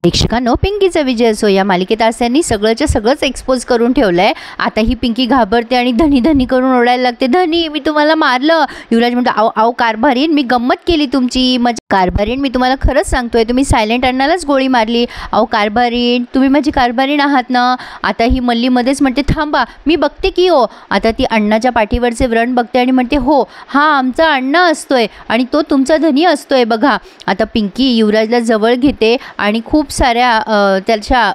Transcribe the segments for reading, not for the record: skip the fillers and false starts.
प्रेक्षकांनो, पिंकीचा विजय असो या मालिकेत आज त्यांनी सगळंच्या सगळंच एक्सपोज करून ठेवलंय। आता ही पिंकी घाबरते आणि धनी धनी करून ओरडायला लागते, धनी मी तुम्हाला मारलं। युवराज म्हणतो, आओ आओ कारभारीण, मी गंमत केली तुमची। कारभारीण, मी तुम्हाला खरंच सांगतोय, तुम्ही सायलेंट अण्णालाच गोळी मारली। आओ कारभारीण, तुम्ही माझी कारभारीण आहात ना। आता ही मल्ली मध्येच म्हणते, थांबा मी बघते की हो। आता ती अण्णाच्या पाठीवरचे व्रण बघते आणि म्हणते, हो हा आमचा अण्णा असतोय आणि तो तुमचा धनी असतोय बघा। आता पिंकी युवराजला जवळ घेते आणि खूप साऱ्या त्याच्या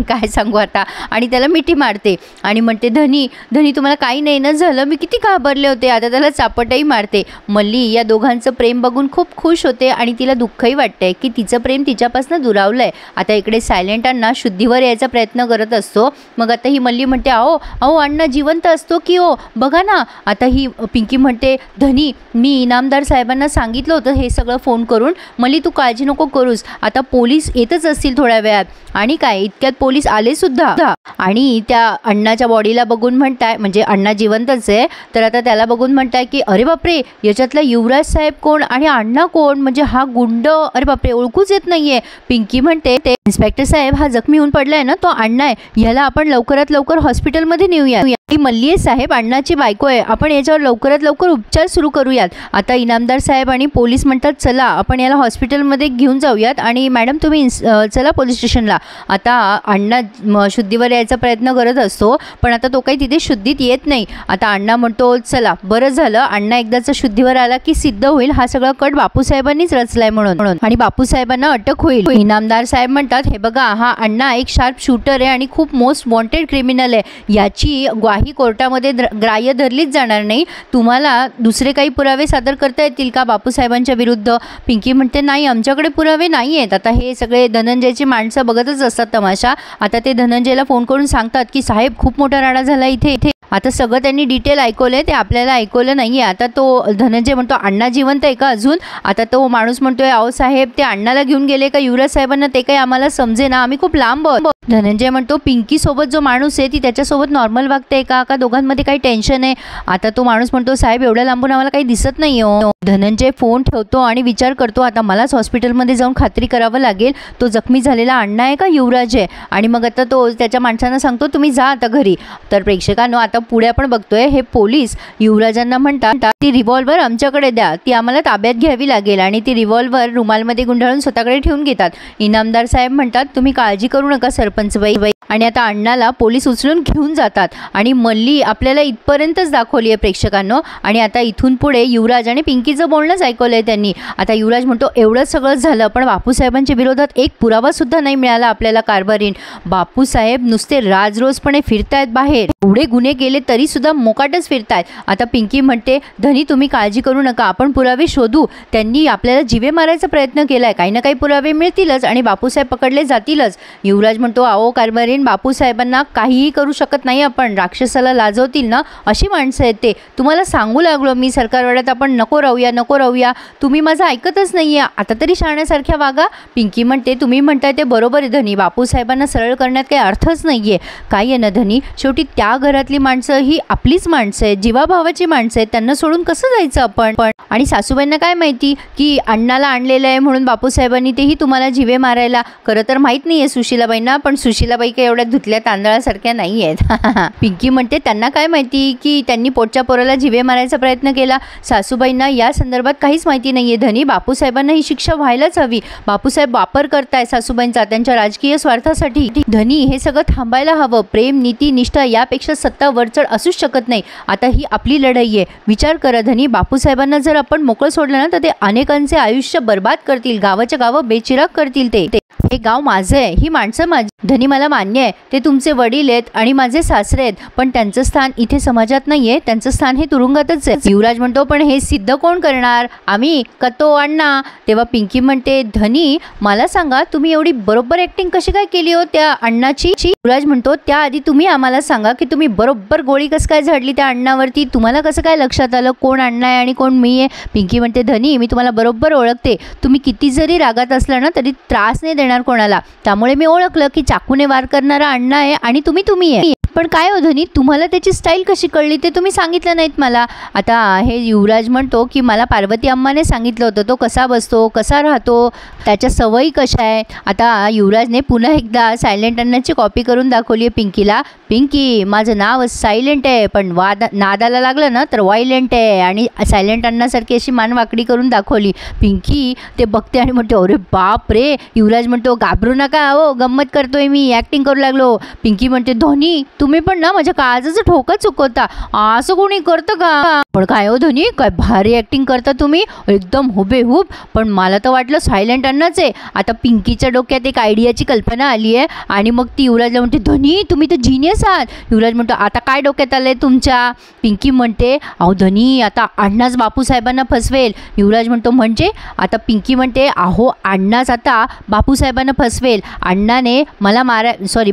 काय सांगू आता, आणि त्याला मिठी मारते आणि म्हणते, धनी धनी तुम्हाला काही नाही ना झालं, मी किती घाबरले होते। आता त्याला चापटही मारते। मल्ली या दोघांचं प्रेम बघून खूप खुश होते आणि तिला दुःखही वाटतंय की तिचं प्रेम तिच्यापासून दुरावलंय। आता इकडे सायलेंट अण्णा शुद्धीवर यायचा प्रयत्न करत असतो। मग आता ही मल्ली म्हणते, आओ आओ अण्णा जिवंत असतो की हो, बघा ना। आता ही पिंकी म्हणते, धनी मी इनामदार साहेबांना सांगितलं होतं हे सगळं फोन करून, मल्ली तू काळजी नको करूस, आता पोलीस येतच असतील थोड्या वेळात। आणि काय इतक्यात पोलीस आले सुद्धा आणि त्या अण्णाच्या बॉडीला बघून म्हणताय, म्हणजे अण्णा जिवंतच आहे, तर आता त्याला बघून म्हणताय की अरे बापरे, याच्यातला युवराज साहेब कोण आणि अण्णा कोण, म्हणजे हा गुंड, अरे बापरे ओळखूच येत नाहीये। पिंकी म्हणते, ते इन्स्पेक्टर साहेब हा जखमी होऊन पडलाय ना, तो अण्णा आहे, ह्याला आपण लवकरात लवकर हॉस्पिटलमध्ये नेऊया। ही मल्ली साहेब अण्णाची बायको आहे, आपण याच्यावर लवकरात लवकर उपचार सुरू करूयात। आता इनामदार साहेब आणि पोलीस म्हणतात, चला आपण याला हॉस्पिटलमध्ये घेऊन जाऊयात आणि मॅडम तुम्ही चला पोलीस स्टेशनला। आता अण्णा शुद्धीवर यायचा प्रयत्न करत असतो, पण आता तो काही तिथे शुद्धीत येत नाही। आता अण्णा म्हणतो, चला बरं झालं, अण्णा एकदाचा शुद्धीवर आला की सिद्ध होईल हा सगळा कट बापूसाहेबांनीच रचलाय म्हणून, आणि बापूसाहेबांना अटक होईल। इनामदार साहेब म्हणतात, हे बघा हा अण्णा एक शार्प शूटर आहे आणि खूप मोस्ट वॉन्टेड क्रिमिनल आहे, याची ग्वाही कोर्टामध्ये ग्राह्य धरलीच जाणार नाही। तुम्हाला दुसरे काही पुरावे सादर करता येतील का बापूसाहेबांच्या विरुद्ध? पिंकी म्हणते, नाही आमच्याकडे पुरावे नाही आहेत। आता हे सगळे धनंजयची माणसं बघतच असतात तमाशा। आता ते धनंजयला फोन करून सांगतात की साहेब खूप मोठा राडा झाला इथे। आता सगळं त्यांनी डिटेल ऐकवलंय, ते आपल्याला ऐकवलं नाहीये। आता तो धनंजय म्हणतो, अण्णा जिवंत आहे का अजून? आता तो माणूस म्हणतोय, अहो साहेब ते अण्णाला घेऊन गेले का युवराज साहेबांना ते काही आम्हाला समजे ना, आम्ही खूप लांब। धनंजय म्हणतो, पिंकी सोबत जो माणूस आहे ती त्याच्यासोबत नॉर्मल वागते का दोघांमध्ये काही टेन्शन आहे? आता तो माणूस म्हणतो, साहेब एवढ्या लांबून आम्हाला काही दिसत नाही हो। धनंजय फोन ठेवतो आणि विचार करतो, आता मलाच हॉस्पिटलमध्ये जाऊन खात्री करावं लागेल तो जखमी झालेला अण्णा आहे का युवराज आहे। आणि मग आता तो त्याच्या माणसांना सांगतो, तुम्ही जा आता घरी। तर प्रेक्षकांनो, आता पुढे आपण बघतोय हे पोलीस युवराजांना म्हणतात, ती रिव्हॉल्वर आमच्याकडे द्या, ती आम्हाला ताब्यात घ्यावी लागेल, आणि ती रिव्हॉल्वर रुमालमध्ये गुंडाळून स्वतःकडे ठेवून घेतात। इनामदार साहेब म्हणतात, तुम्ही काळजी करू नका सरपंच बाई। आणि आता अण्णाला पोलीस उचलून घेऊन जातात आणि मल्ली आपल्याला इथपर्यंतच दाखवली आहे प्रेक्षकांनो। आणि आता इथून पुढे युवराज आणि पिंकीचं बोलणंच ऐकवलंय त्यांनी। आता युवराज म्हणतो, एवढं सगळं झालं पण बापूसाहेबांच्या विरोधात एक पुरावा सुद्धा नाही मिळाला आपल्याला कारभारीण। बापूसाहेब नुसते राजरोजपणे फिरतायत बाहेर, एवढे गुन्हे केले तरी सुद्धा मोकाटच फिरतायत। आता पिंकी म्हणते, धनी तुम्ही काळजी करू नका, आपण पुरावे शोधू, त्यांनी आपल्याला जीवे मारायचा प्रयत्न केलाय, काही ना काही पुरावे मिळतीलच आणि बापूसाहेब पकडले जातीलच। युवराज म्हणतो, आओ कारभारीण, बापूसाहेबांना काहीही करू शकत नाही आपण, राक्षसाला लाजवतील ना अशी माणसं आहेत ते। तुम्हाला सांगू लागलो मी सरकारवाड्यात आपण नको राहूया, तुम्ही माझं ऐकतच नाहीये, आता तरी शाण्यासारख्या वागा। पिंकी म्हणते, तुम्ही म्हणताय ते बरोबर आहे धनी, बापूसाहेबांना सरळ करण्यात काही अर्थच नाहीये। काय आहे ना धनी, शेवटी त्या घरातली माणसं ही आपलीच माणसं आहेत, जीवाभावाची माणसं आहेत, त्यांना सोडून कसं जायचं आपण? आणि सासूबाईंना काय माहिती की अण्णाला आणलेलं आहे म्हणून बापूसाहेबांनी तेही तुम्हाला जीवे मारायला? खरं तर माहीत नाहीये सुशीलाबाईंना, पण सुशीलाबाई काही एवढ्या धुतल्या तांदळासारख्या नाही आहेत। पिंकी म्हणते, त्यांना काय माहिती की त्यांनी पोटच्या पोराला जीवे मारायचा प्रयत्न केला? सासूबाईंना या संदर्भात काहीच माहिती नाहीये धनी, बापूसाहेबांना ही शिक्षा व्हायलाच हवी। बापूसाहेब वापर करताय सासूबाईंचा त्यांच्या राजकीय स्वार्थासाठी। धनी हे सगळं थांबायला हवं, प्रेम नीती निष्ठा यापेक्षा सत्ता वरचढ असूच शकत नाही। आता ही आपली लढाई आहे, विचार करा धनी, बापूसाहेबांना जर आपण मोकळं सोडलं ना तर ते अनेकांचे आयुष्य बर्बाद करतील, गावाच्या गावं बेचिराग करतील। ते हे गाव माझं आहे, ही माणसं माझी धनी, मला मान्य आहे ते तुमचे वडील आहेत आणि माझे सासरे आहेत, पण त्यांचं स्थान इथे समाजात नाहीये, त्यांचं स्थान हे तुरुंगातच आहे। युवराज म्हणतो, पण हे सिद्ध कोण करणार, आम्ही का तो अण्णा? तेव्हा पिंकी म्हणते, धनी मला सांगा तुम्ही एवढी बरोबर ऍक्टिंग कशी काय केली हो त्या अण्णाची? युवराज म्हणतो, त्याआधी तुम्ही आम्हाला सांगा की तुम्ही बरोबर गोळी कसं काय झाडली त्या अण्णावरती, तुम्हाला कसं काय लक्षात आलं कोण अण्णा आहे आणि कोण मी आहे? पिंकी म्हणते, धनी मी तुम्हाला बरोबर ओळखते, तुम्ही किती जरी रागात असला ना तरी त्रास नाही देणार कोणाला, त्यामुळे मी ओळखलं की चाकूने वार करणारा अण्णा आहे आणि तुम्ही आहे। पण काय हो धनी, तुम्हाला त्याची स्टाईल कशी कळली ते तुम्ही सांगितलं नाहीत मला. आता हे युवराज म्हणतो की मला पार्वती अम्माने सांगितलं होतं तो कसा बसतो, कसा राहतो, त्याच्या सवयी कशा आहे. आता युवराजने पुन्हा एकदा सायलेंट अन्नाची कॉपी करून दाखवली आहे पिंकीला. पिंकी, माझं नाव सायलेंट आहे, पण नादाला लागलं ना तर वायलेंट आहे. आणि सायलेंट अन्नासारखी अशी मान वाकडी करून दाखवली. पिंकी ते बघते आणि म्हणते अरे बाप रे. युवराज म्हणतो घाबरू नका हो, गंमत करतोय मी, ॲक्टिंग करू लागलो. पिंकी म्हणते धोनी तुम्ही पण ना माझ्या काळजाचं ठोका चुकवता, असं कोणी करतं का. पण काय हो धोनी, काय भारी ॲक्टिंग करता तुम्ही, एकदम हुबेहूब. पण मला तर वाटलं सायलेंट अन्नाच आहे. आता पिंकीच्या डोक्यात एक आयडियाची कल्पना आली आहे आणि मग ती युवराजला म्हणते धोनी तुम्ही तर जिनियस आहात. युवराज म्हणतो आता काय डोक्यात आलंय तुमच्या. पिंकी म्हणते अहो धोनी आता अण्णाच बापूसाहेबांना फसवेल. युवराज म्हणतो म्हणजे. आता पिंकी म्हणते अहो अण्णाच आता बापूसाहेबांना फसवेल. अण्णाने मला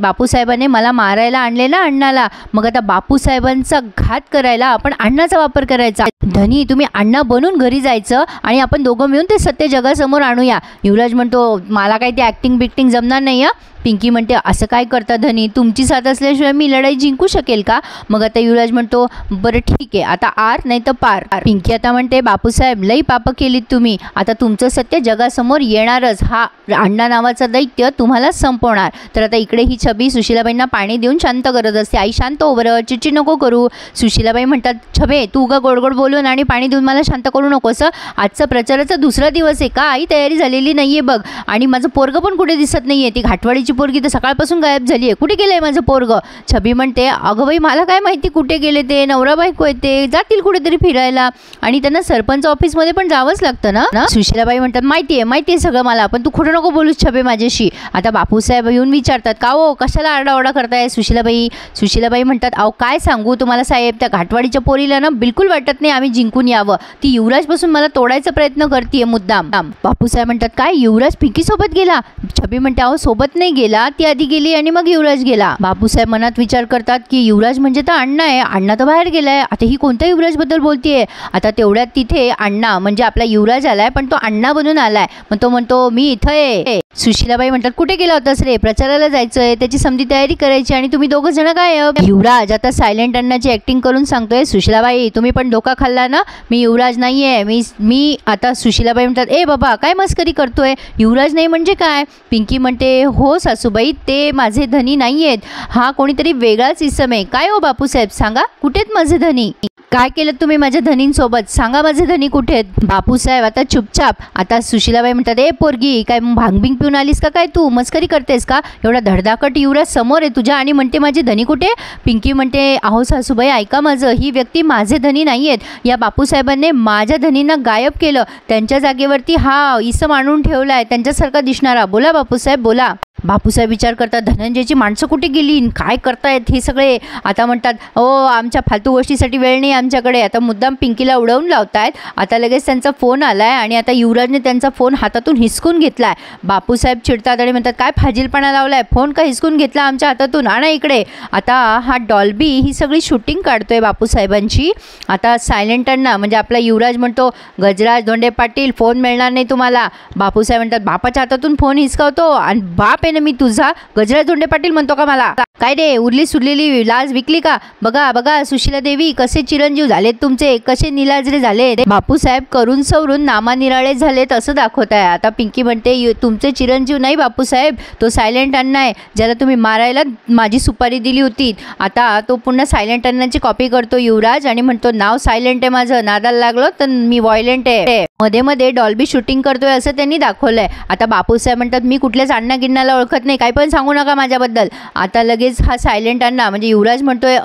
बापूसाहेबांनी मला मारायला आणले ना अण्णाला, मग आता बापूसाहेबांचा घात करायला आपण अण्णाचा वापर करायचा. धनी तुम्ही अण्णा बनून घरी जायचं आणि आपण दोघं मिळून ते सत्य जगासमोर आणूया. युवराज म्हणतो मला काही ते ॲक्टिंग बिक्टिंग जमणार नाही हा. पिंकी म्हणते असं काय करता धनी, तुमची साथ असल्याशिवाय मी लढाई जिंकू शकेल का. मग आता युवराज म्हणतो बरं ठीक आहे, आता आर नाही तर पार. पिंकी आता म्हणते बापूसाहेब लई पापं केलीत तुम्ही, आता तुमचं सत्य जगासमोर येणारच, हा अण्णा नावाचा दैत्य तुम्हाला संपवणार. तर आता इकडे ही छबी सुशीलाबाईंना पाणी देऊन शांत करत असते. आई शांत हो बरं, चिडचिड नको करू. सुशीलाबाई म्हणतात छबे तू उगा गोडगोड बोलून आणि पाणी देऊन मला शांत करू नकोस. आजचा प्रचाराचा दुसरा दिवस आहे का आई, तयारी झालेली नाहीये बघ. आणि माझं पोरगं पण कुठे दिसत नाहीये, ती घाटवाडीची पोरगी तर सकाळपासून गायब झाली आहे, कुठे गेलंय माझं पोरगं. छबी म्हणते अगं बाई मला काय माहिती कुठे गेले ते, नवरा बायको येते जातील कुठेतरी फिरायला आणि त्यांना सरपंच ऑफिसमध्ये पण जावंच लागतं ना. सुशीलाबाई म्हणतात माहिती आहे सगळं मला, पण तू खोटं नको बोलूस छबे माझ्याशी. आता बापूसाहेब येऊन विचारतात का हो कशाला आरडाओरडा करताय सुशीलाबाई म्हणतात अहो काय सांगू तुम्हाला साहेब, त्या घाटवाडीच्या पोरीला ना बिलकुल वाटत नाही आम्ही जिंकून यावं, ती युवराजपासून मला तोडायचा प्रयत्न करते मुद्दाम. बापूसाहेब म्हणतात काय युवराज पिंकी सोबत गेला. छबी म्हणते अहो सोबत नाही गेला, ती आधी गेली आणि मग युवराज गेला. बापूसाहेब मनात विचार करतात की युवराज म्हणजे तर अण्णा आहे, अण्णा तर बाहेर गेलाय, आता ही कोणत्या युवराज बद्दल बोलतीये. आता तेवढ्यात तिथे अण्णा म्हणजे आपला युवराज आलाय, पण तो अण्णा बनून आलाय. मग तो म्हणतो मी इथं आहे. सुशीलाबाई म्हणतात कुठे गेला होतास रे, प्रचाराला जायचंय, त्याची समधी तयारी करायची आणि तुम्ही दोघं जण गायब. युवराज आता सायलेंट अण्णाची ऍक्टिंग करून सांगतोय सुशीलाबाई तुम्ही पण धोका खाल्ला ना, मी युवराज नाहीये. मी आता सुशीलाबाई म्हणतात ए बाबा काय मस्करी करतोय, युवराज नाही म्हणजे काय. पिंकी म्हणते हो सासूबाई ते माझे धनी नाहीयेत, हा कोणीतरी वेगळाच इसम आहे. काय हो बापूसाहेब सांगा कुठेत माझे धनी, काय केलं तुम्ही माझ्या धनींसोबत, सांगा माझे धनी कुठे आहेत. बापूसाहेब आता चुपचाप. आता सुशीलाबाई म्हणतात ए पोरगी काय भांगबिंग पिऊन आलीस का, काय तू मस्करी करतेस का, एवढा धडधाकट युवराज समोर आहे तुझ्या आणि म्हणते माझे धनी कुठे. पिंकी म्हणते अहो सासूबाई ऐका माझं, ही व्यक्ती माझे धनी नाही आहेत, या बापूसाहेबांनी माझ्या धनींना गायब केलं, त्यांच्या जागेवरती हा इसम आणून ठेवला आहे त्यांच्यासारखा दिसणारा. बोला बापूसाहेब बोला. बापूसाहेब विचार करतात धनंजयची माणसं कुठे गेली, काय करतायत हे सगळे. आता म्हणतात ओ आमच्या फालतू गोष्टीसाठी वेळ नाही आमच्याकडे. आता मुद्दाम पिंकीला उडवून लावतायत. आता लगेच त्यांचा फोन आलाय आणि आता युवराजने त्यांचा फोन हातातून हिसकून घेतलाय. बापूसाहेब चिडतात आणि म्हणतात काय फाजीलपणा लावलाय, फोन का हिसकून घेतला आमच्या हातातून, आणा इकडे. आता हा डॉल्बी ही सगळी शूटिंग काढतोय बापूसाहेबांची. आता सायलेंट अण्णा म्हणजे आपला युवराज म्हणतो गजराज धोंडे पाटील फोन मिळणार नाही तुम्हाला. बापूसाहेब म्हणतात बापाच्या हातातून फोन हिसकावतो आणि बाप आहे ना मी तुझा, गजराज धोंडे पाटील म्हणतो का मला, काय रे उरली सुरलेली लाज विकली का. बघा बघा सुशीला देवी कसे चिरंजीव झालेत तुमचे, कसे निलाजरे झाले. बापूसाहेब करून सवरून नामानिराळे झालेत असं दाखवत आहे. आता पिंकी म्हणते तुमचे चिरंजीव नाही बापूसाहेब, तो सायलेंट अण्णा आहे ज्याला तुम्ही मारायला माझी सुपारी दिली होती. आता तो पुन्हा सायलेंट अण्णाची कॉपी करतो युवराज आणि म्हणतो नाव सायलेंट आहे माझं, नादाला लागलो तर मी व्हायलेंट आहे. मध्ये मध्ये डॉल्बी शूटिंग करतोय असं त्यांनी दाखवलंय. आता बापूसाहेब म्हणतात मी कुठल्याच अण्णा गिन्नाला ओळखत नाही, काही पण सांगू नका माझ्याबद्दल. आता लगेच हा सायलेंट अण्णा म्हणजे युवराज म्हणतोय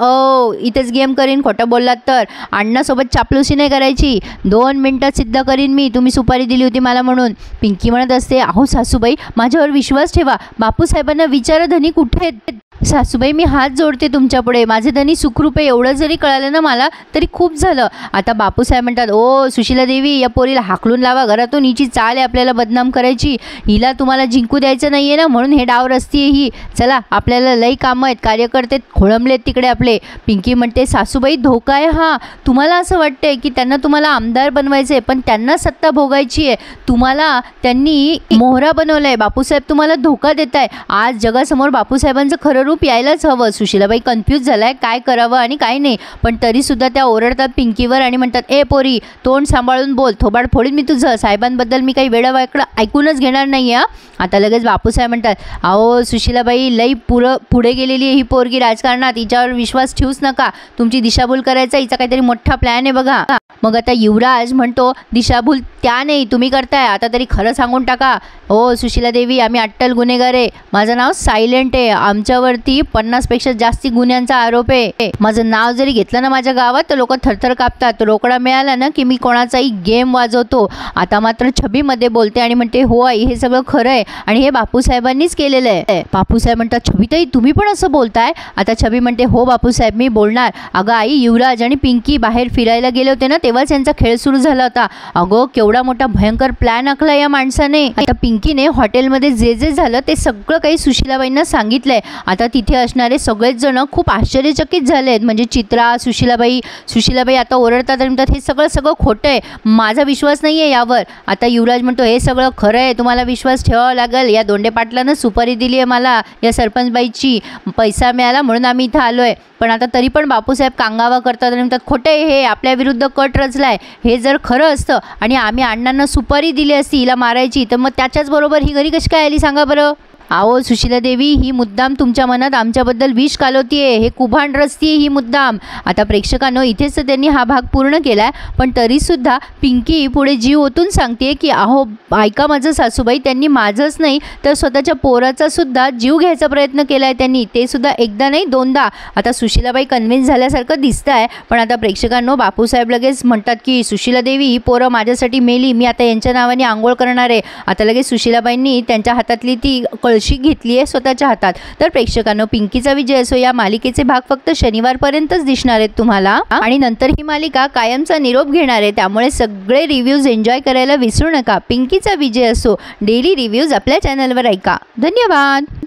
इथेच गेम करीन, खोटं बोललात तर अण्णासोबत चापलुसी नाही करायची, 2 मिनिटात सिद्ध करीन मी तुम्ही सुपारी दिली होती मला म्हणून. पिंकी म्हणत असते अहो सासूबाई माझ्यावर विश्वास ठेवा, बापूसाहेबांना विचारा धनी कुठे आहेत. सासूबाई मी हात जोडते तुमच्यापुढे, माझे धनी सुखरूप आहे एवढं जरी कळालं ना मला तरी खूप झालं. आता बापूसाहेब म्हणतात ओ सुशीला देवी या पोरीला हाकलून लावा घरातून, हिची चाल आहे आपल्याला बदनाम करायची, हिला तुम्हाला जिंकू द्यायचं नाहीये ना म्हणून हे डाव रस्ती ही, चला आपल्याला लई कामं आहेत, कार्यकर्ते खोळंबलेत तिकडे आपले. पिंकी म्हणते सासूबाई धोका आहे हा, तुम्हाला असं वाटतंय की त्यांना तुम्हाला आमदार बनवायचं आहे, पण त्यांना सत्ता भोगायची आहे. तुम्हाला त्यांनी मोहरा बनवलं आहे, बापूसाहेब तुम्हाला धोका देत आहे. आज जगासमोर बापूसाहेबांचं खरं रूप यायलाच हवं. सुशीलाबाई कन्फ्यूज झालाय काय करावं आणि काय नाही, पण तरीसुद्धा त्या ओरडतात पिंकीवर आणि म्हणतात, ए पोरी तोंड सांभाळून बोल, थोबाड फोडीन मी तुझं, साहेबांबद्दल मी काही वेडावाकडं ऐकूनच घेणार नाही आहे. आता लगेच बापूसाहेब म्हणतात, अहो सुशीलाबाई लई पुढे गेलेली आहे ही पोरगी राजकारणात, हिच्यावर विश्वास ठेवूच नका, तुमची दिशाभूल करायचा हिचा काहीतरी मोठा प्लॅन आहे बघा. मग आता युवराज म्हणतो, दिशाभूल त्या नाही तुम्ही करताय, आता तरी खरं सांगून टाका. हो सुशीला देवी आम्ही अट्टल गुन्हेगार आहे, माझं नाव सायलेंट आहे, आमच्यावरती 50पेक्षा जास्ती गुन्ह्यांचा आरोप आहे. माझं नाव जरी घेतलं ना माझ्या गावात तर लोक थरथर कापतात, रोकडा मिळाला ना की मी कोणाचाही गेम वाजवतो. आता मात्र छबीमध्ये बोलते आणि म्हणते, हो आई हे सगळं खरं आहे आणि हे बापूसाहेबांनीच केलेलं आहे. बापूसाहेब म्हणतात, छबीताई तुम्ही पण असं बोलताय? आता छबी म्हणते, हो बापूसाहेब मी बोलणार. अगं आई युवराज आणि पिंकी बाहेर फिरायला गेले होते ना तेव्हाच यांचा खेळ सुरू झाला होता. अगो केवढा मोठा भयंकर प्लॅन आखला या माणसाने. आता पिंकीने हॉटेलमध्ये जे जे झालं ते सगळं काही सुशीलाबाईंना सांगितलंय. आता तिथे असणारे सगळेच जण खूप आश्चर्यचकित झालेत, म्हणजे चित्रा, सुशीलाबाई आता ओरडतात आणि म्हणतात, हे सगळं खोटं आहे, माझा विश्वास नाही आहे यावर. आता युवराज म्हणतो, हे सगळं खरं आहे, तुम्हाला विश्वास ठेवावा लागेल. या दोंडे पाटलानं सुपारी दिली आहे मला या सरपंचबाईची, पैसा मिळाला म्हणून आम्ही इथं आलो आहे. पण आता तरी पण बापूसाहेब कांगावा करतात आणि म्हणतात, खोटे हे आपल्या विरुद्ध कट रचलाय. हे जर खरं असतं आणि आम्ही अण्णांना सुपारी दिली असती हिला मारायची, तर मग त्याच्याचबरोबर ही घरी कशी काय आली सांगा बरं. अहो सुशीला देवी ही मुद्दाम तुमच्या मनात आमच्याबद्दल विष कालवतीये, हे कुभांड रचतीये ही मुद्दाम. आता प्रेक्षकांनो इथेच त्यांनी हा भाग पूर्ण केलाय, पण तरीसुद्धा पिंकी पुढे जीव ओतून सांगते की अहो ऐका माझं सासूबाई, त्यांनी माझंच नाही तर स्वतःच्या पोराचा सुद्धा जीव घ्यायचा प्रयत्न केलाय त्यांनी, ते सुद्धा एकदा नाही दोनदा. आता सुशीलाबाई कन्व्हिन्स झाल्यासारखं दिसत आहे, पण आता प्रेक्षकांनो बापूसाहेब लगेच म्हणतात की सुशीला देवी ही पोरं माझ्यासाठी मेली, मी आता यांच्या नावाने आंघोळ करणार आहे. आता लगेच सुशीलाबाईंनी त्यांच्या हातातली ती कळशी घेतली आहे स्वतःच्या हातात. तर प्रेक्षकांनो पिंकीचा विजय असो या मालिकेचे भाग फक्त शनिवारपर्यंतच दिसणार आहेत तुम्हाला, आणि नंतर ही मालिका कायमचा निरोप घेणार आहे. त्यामुळे सगळे रिव्ह्यूज एन्जॉय करायला विसरू नका. पिंकीचा विजय असो डेली रिव्ह्यूज आपल्या चॅनलवर ऐका. धन्यवाद.